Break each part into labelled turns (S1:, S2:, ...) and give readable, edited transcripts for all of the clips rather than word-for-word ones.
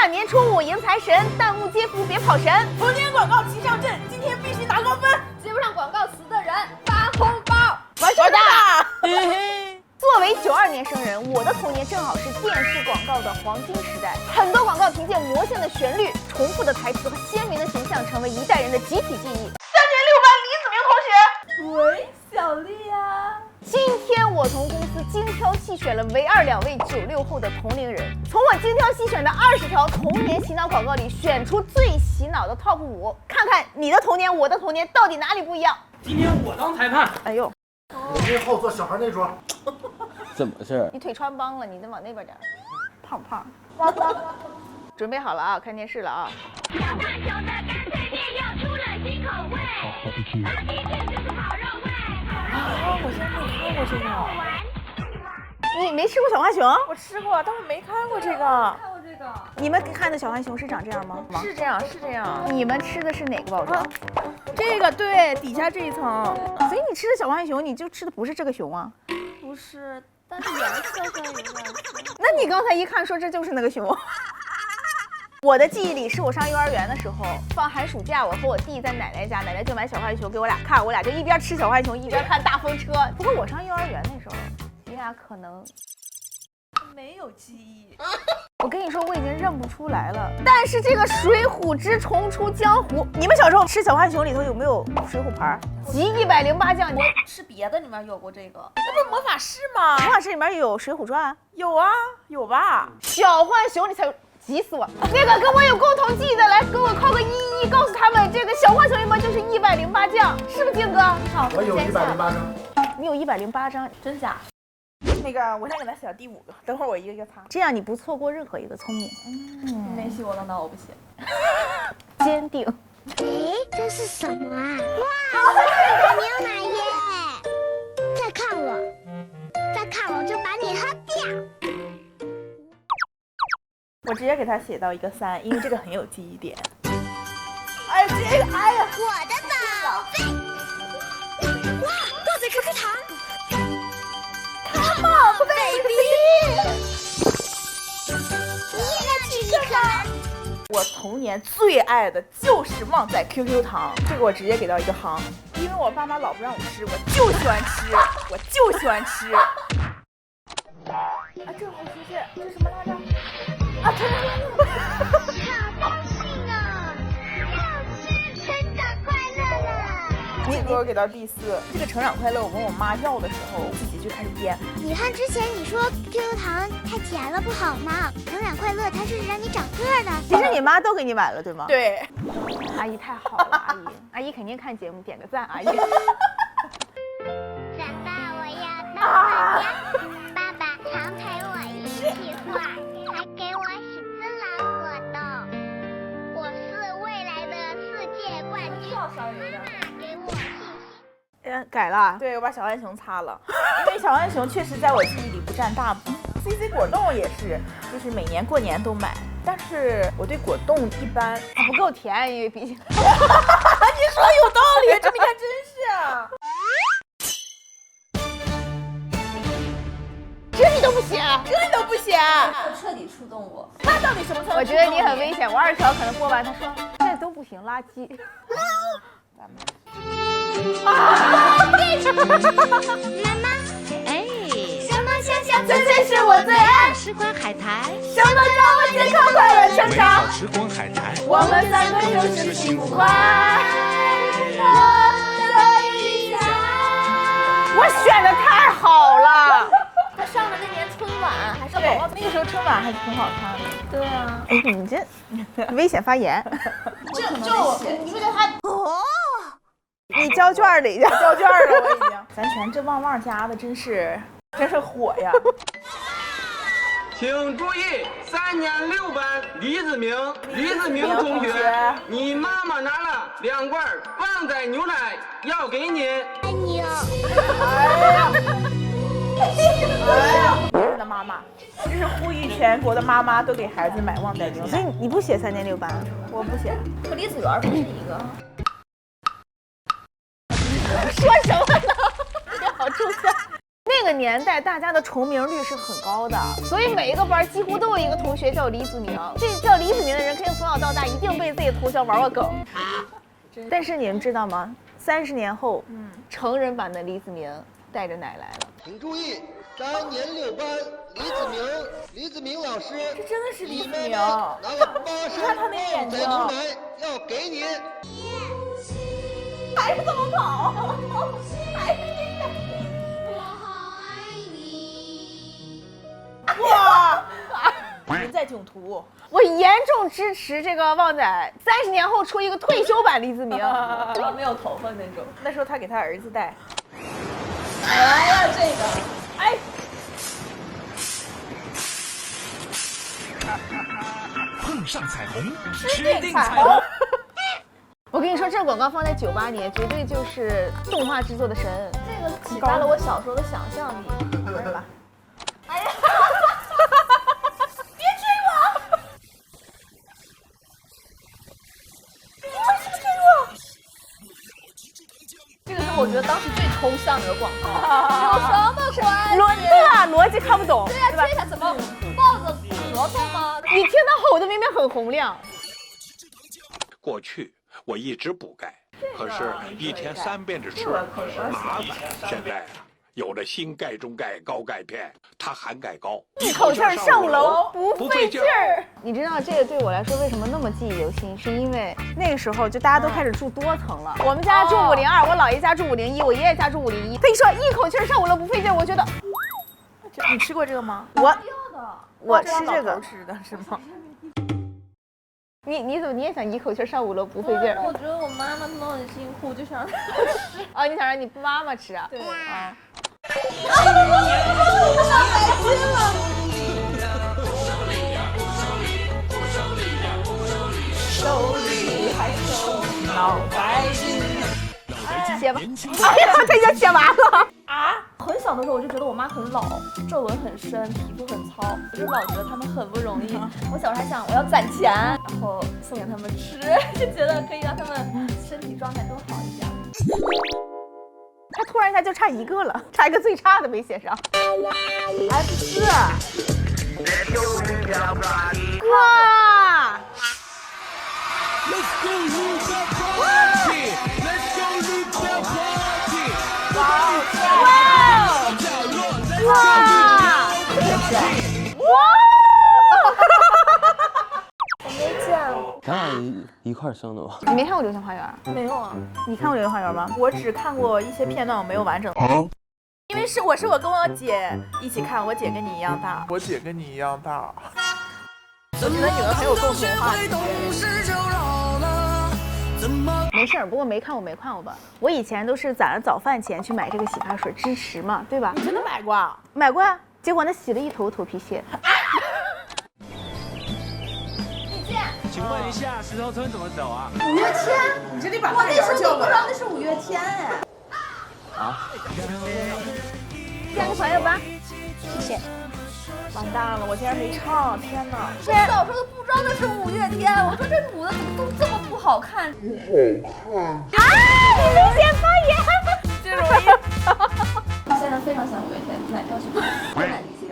S1: 大年初五迎财神，弹幕接福别跑神。
S2: 逢年广告齐上阵，今天必须拿高分。
S3: 接不上广告词的人发红包。
S1: 完事儿的。作为92年生人，我的童年正好是电视广告的黄金时代，很多广告凭借魔性的旋律、重复的台词和鲜明的形象，成为一代人的集体记忆。3年6班李子明同学，
S2: 喂，小丽啊。
S1: 今天我从公司精挑细选了唯二2位96后的同龄人，从我精挑细选的20条童年洗脑广告里选出最洗脑的 TOP 5，看看你的童年，我的童年到底哪里不一样。
S4: 今天我当裁判。
S1: 哎呦，
S5: 我最后坐小孩那桌。
S6: 怎么事？
S1: 你腿穿帮了，你再往那边点。胖不胖？准备好了啊，看电视了啊。
S7: 小浣熊的干脆面又出了新口味，好地区就是烤肉味。
S2: 啊，我现在没看过这个。
S1: 你没吃过小浣熊？
S2: 我吃过，但我没看过这个。
S3: 看过这个？
S1: 你们看的小浣熊是长这样吗？
S2: 是这样，是这样。
S1: 你们吃的是哪个包装？
S2: 这个对，底下这一层。
S1: 所以你吃的小浣熊，你就吃的不是这个熊啊？
S3: 不是，但是颜色上有点像。
S1: 那你刚才一看说这就是那个熊。我的记忆里是我上幼儿园的时候，放寒暑假，我和我弟在奶奶家，奶奶就买小浣熊给我俩看，我俩就一边吃小浣熊一边看大风车。不过我上幼儿园那时候，你俩可能
S2: 没有记忆。
S1: 我跟你说，我已经认不出来了。但是这个《水浒之重出江湖》，你们小时候吃小浣熊里头有没有水浒牌？集108将，
S3: 我吃别的里面有过这个，
S2: 那不是魔法师吗？
S1: 魔法师里面有《水浒传》，
S2: 有啊，有吧？
S1: 小浣熊里才有。急死我！那个跟我有共同记忆的，来给我扣个11，告诉他们这个小浣熊里面就是108将，是不是靖哥？
S3: 好，
S5: 我有108张。
S1: 你有108张，
S3: 真假？
S2: 那个，我先给他写到第5个，等会儿我一个一个擦。
S1: 这样你不错过任何一个聪明。
S3: 没写我的那我不写。
S1: 坚定。
S7: 哎，这是什么啊？哇，这牛奶耶！再看我，再看我就把你喝掉。
S2: 我直接给他写到一个3，因为这个很有记忆点。哎，这个，哎呀，
S7: 我的宝贝！哇，豆子 QQ 糖
S2: ，Come on baby！
S7: 你也要吃一颗？
S2: 我童年最爱的就是旺仔 QQ 糖，这个我直接给到一个行，因为我爸妈老不让我吃，我就喜欢吃，我就喜欢吃。啊，这个好熟悉，这是什么来着？啊，成长
S7: 好高兴啊！要吃成长快乐了。
S2: 这个我给到第4，这个成长快乐，我跟我妈要的时候，自己就开始编。
S7: 你看之前你说 QQ 糖太甜了不好吗？成长快乐它是让你长个儿的。
S1: 其实你妈都给你买了，对吗？
S2: 对，
S1: 阿姨太好了，阿姨肯定看节目，点个赞，阿姨。
S7: 长大我要当画家，爸爸常陪我一起画，还给我10只老果冻。我是未来的世界冠军，妈妈给我信心。
S1: 改了。
S2: 对，我把小浣熊擦了，因为小浣熊确实在我记忆里不占大部分。CC 果冻也是，就是每年过年都买，但是我对果冻一般。
S1: 它不够甜，因为毕竟。
S2: 你说有道理，这么一看真是啊。
S1: 这你都不写？
S2: 这你都不写？
S3: 彻底触动我。
S2: 那到底什么才能？
S1: 我觉得你很危险。我2条可能播完，他说这都不行，垃圾。
S7: 妈妈，
S8: 哎，
S7: 什么香香
S2: 这才是我最爱。
S8: 时光海苔，
S2: 什么让我健康快乐成
S9: 美
S2: 长？
S9: 好时光海苔，
S2: 我们3个就是幸福快乐的一家。
S1: 我选的太好了。
S3: 他上的那年春晚还是
S2: 对，那个时候春晚还是挺好看的。
S3: 对啊，
S1: 哎，你这危险发言。
S3: 你不觉得他
S1: 你交卷里去。
S2: 交卷了，我已经。咱全这旺旺家的真是火呀！
S4: 请注意，3年6班李子明同学，你妈妈拿了2罐旺仔牛奶要给你。
S7: 爱你哦。
S2: 哎呀，别人的妈妈，这是呼吁全国的妈妈都给孩子买旺仔牛
S1: 所以
S2: 奶。
S1: 你不写3年6班？
S2: 我不写。
S3: 和李子园不是一个。
S1: 说什么呢？这好抽象。那个年代大家的重名率是很高的，所以每一个班几乎都有一个同学叫李子明。这叫李子明的人，肯定从小到大一定被自己同学玩过梗。但是你们知道吗？30年后，成人版的李子明带着奶来了。
S8: 请注意，3年6班李子明老师，
S2: 这真的是李子明，
S8: 拿了
S2: 你看他那眼睛，
S8: 牛奶要给你。
S2: 还是这么跑，还是哇！人在囧途，
S1: 我严重支持这个旺仔30年后出一个退休版李子明，
S3: 没有头发那种。
S2: 那时候他给他儿子戴。
S3: 哎呀，这个，
S2: 哎，
S9: 碰上彩虹，
S2: 吃定彩虹。
S1: 我跟你说，这个广告放在98年，绝对就是动画制作的神。
S3: 这个启发了我小时候的想象力。
S2: 是吧？
S3: 哎呀，
S2: 别追我！
S3: 这个是我觉得当时最抽象的一个广告，有什么关系？
S1: 对啊，逻辑看不懂。
S3: 对呀，追一下怎么抱着核桃吗？
S1: 你听他吼的明明很洪亮。
S9: 过去我一直不改，可是一天3遍的吃麻烦。现在啊，有了新钙中钙高钙片，它含钙高，
S1: 一口气儿上五楼不费劲
S9: 儿。
S1: 儿。你知道这个对我来说为什么那么记忆犹新？是因为那个时候就大家都开始住多层了。我们家住502，我姥爷家住501，我爷爷家住501。他一说一口气儿上5楼不费劲儿，我觉得
S2: 你吃过这个吗？
S1: 我吃这个
S2: 吃的是吗？
S1: 你怎么你也想一口气儿上5楼不费劲儿？
S3: 我觉得我妈妈他们很辛苦，就想让她吃。
S1: 啊，你想让你妈妈吃啊？
S3: 对
S1: 啊。
S2: 手里还手脑白金。
S1: 写吧。哎呀，他已经写完了。
S3: 啊！很小的时候我就觉得我妈很老，皱纹很深，皮肤很糙，我就老觉得他们很不容易。我小时候还想我要攒钱，然后送给他们吃，就觉得可以让他们身体状态更好一点。
S1: 他突然一下就差一个了，差一个最差的没写上。F4。哇！
S3: 我没见过。
S6: 咱俩一块儿生的吧？
S1: 你没看过《流星花园》？
S3: 没有啊。
S1: 你看过《流星花园》吗？
S2: 我只看过一些片段，我没有完整。因为我跟我姐一起看，我姐跟你一样大。
S5: 我姐跟你一样大。
S2: 我觉得你们很有共同话题。
S1: 没事儿，不过没看过吧？我以前都是攒了早饭钱去买这个洗发水支持嘛，对吧？
S2: 你真的买过啊？
S1: 买过啊，结果那洗了一头皮屑。
S10: 请问一下，石头村怎么走啊
S3: 5月天，
S2: 你这得把
S3: 我那时候都不知道那是5月天哎。
S6: 啊？
S1: 加个朋友吧，谢谢。
S2: 完蛋了，我竟然没唱！天哪！
S3: 我小时候都不知道那是5月天，我说这女的怎么都这么不好看？
S1: 啊！你危险发言，
S2: 这容易。
S3: 我现在非常想5月天，买票去看，不难理解。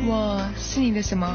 S11: 我是你的什么？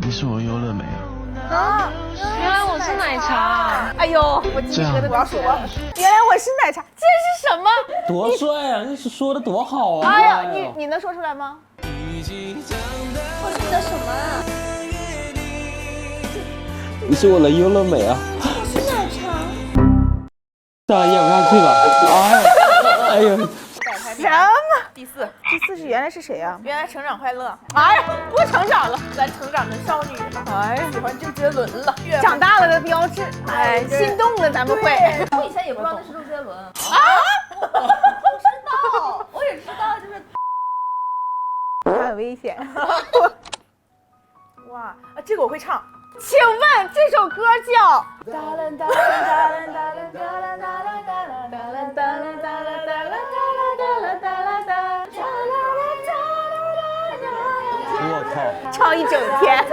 S6: 你是我优乐美啊。
S11: 啊，原来我是奶茶。
S1: 哎呦，我鸡皮疙瘩都起来了。原来我是奶茶，这是什么？
S6: 多帅啊！你说的多好啊！
S1: 哎呀，你能说出来吗？
S3: 我是你的什么啊？
S6: 你是我的优乐美啊！
S3: 我是奶茶。
S6: 当然咽不下去了。哎呦！
S1: 什么？
S2: 第四
S1: 是原来是谁呀？
S2: 原来成长快乐。
S1: 哎呀，不成长了，
S2: 咱成长的少女了。
S1: 哎，
S2: 喜欢周杰伦了。
S1: 长大了的标志。哎，心动了咱们会。
S3: 我以前也不知道那是周杰伦啊。我知道，我也知道，就是
S1: 很危险。
S2: 哇，这个我会唱。
S1: 请问这首歌叫？
S6: 我靠！
S1: 唱一整天。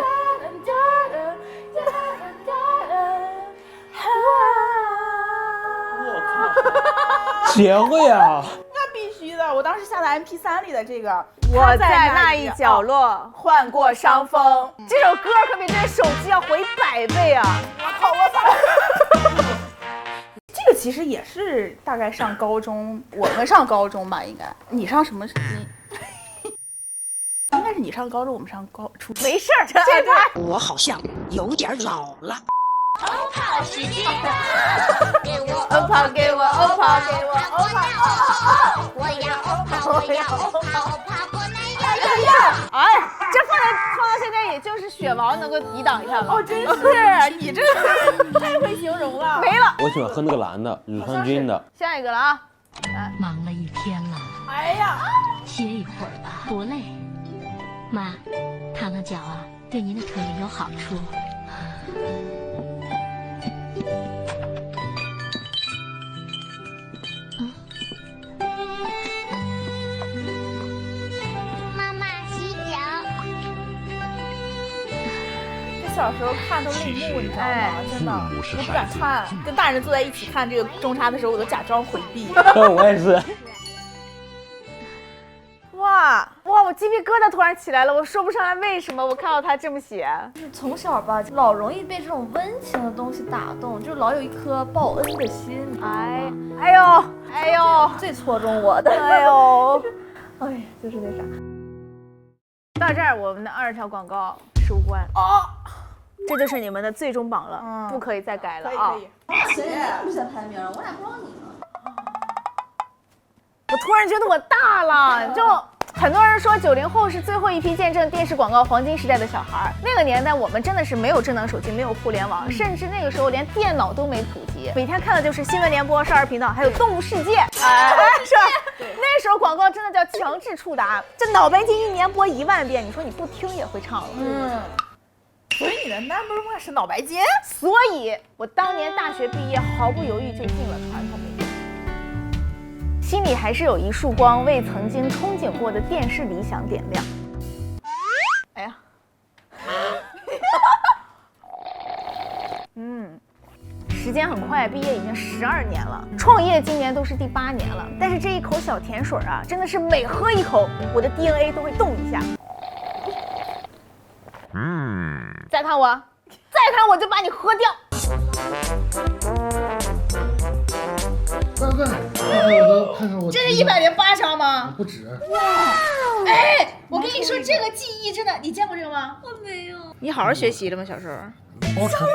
S6: 谁会啊？
S2: 那必须的，我当时下的 MP3 里的这个，
S1: 我在那一角落
S2: 患过伤风。
S1: 这首歌可比这手机要火100倍啊！
S2: 我操！这个其实也是大概上高中，我们上高中吧，应该。你上什么？应该是你上高中，我们上初。
S1: 没事儿，这段
S12: 我好像有点老了。
S7: 欧泡时间到，给我
S1: 欧泡，给我欧泡，给我欧泡，
S7: 我要欧泡，我要欧泡，欧泡不能
S1: 哎，这放到现在，也就是雪王能够抵挡一下吧？
S2: 哦，真是你这太会形容了。
S1: 没了。
S6: 我喜欢喝那个蓝的，乳酸菌的。
S1: 下一个了啊！
S13: 忙了一天了，
S2: 哎呀，
S13: 歇一会儿吧，不累。妈，烫烫脚啊，对您的腿有好处。
S2: 小时候看都泪目，你知道吗？真的，我不敢看。跟大人坐在一起看这个中差的时候，我都假装回避。
S6: 我也是。
S1: 哇，我鸡皮疙瘩突然起来了，我说不上来为什么。我看到他这么写，
S3: 就是从小吧，老容易被这种温情的东西打动，就老有一颗报恩的心。
S1: 哎呦，
S3: 最戳中我的。
S1: 哎呦，
S3: 哎，就是那啥。
S1: 到这儿，我们的20条广告收官哦。这就是你们的最终榜了，不可以再改了啊！
S3: 谁也不想排名，我俩不知道你呢。
S1: 我突然觉得我大了，就很多人说90后是最后一批见证电视广告黄金时代的小孩。那个年代我们真的是没有智能手机，没有互联网，甚至那个时候连电脑都没普及，每天看的就是新闻联播12频道，还有动物世界，是吧？那时候广告真的叫强制触达，这脑白金1年播1万遍，你说你不听也会唱了。
S2: 所以你的 number one 是脑白金，
S1: 所以我当年大学毕业，毫不犹豫就进了传统媒体，心里还是有一束光，为曾经憧憬过的电视理想点亮。哎呀，时间很快，毕业已经12年了，创业今年都是第8年了。但是这一口小甜水啊，真的是每喝一口，我的 DNA 都会动一下。再看我，我就把你喝掉。
S5: 看我。
S2: 这是108张吗？
S5: 不止。
S2: 哇！哎，我跟你说，这个记忆真的，你见过这个吗？
S3: 我没有。
S2: 你好好学习了吗？小时候？
S5: 包成。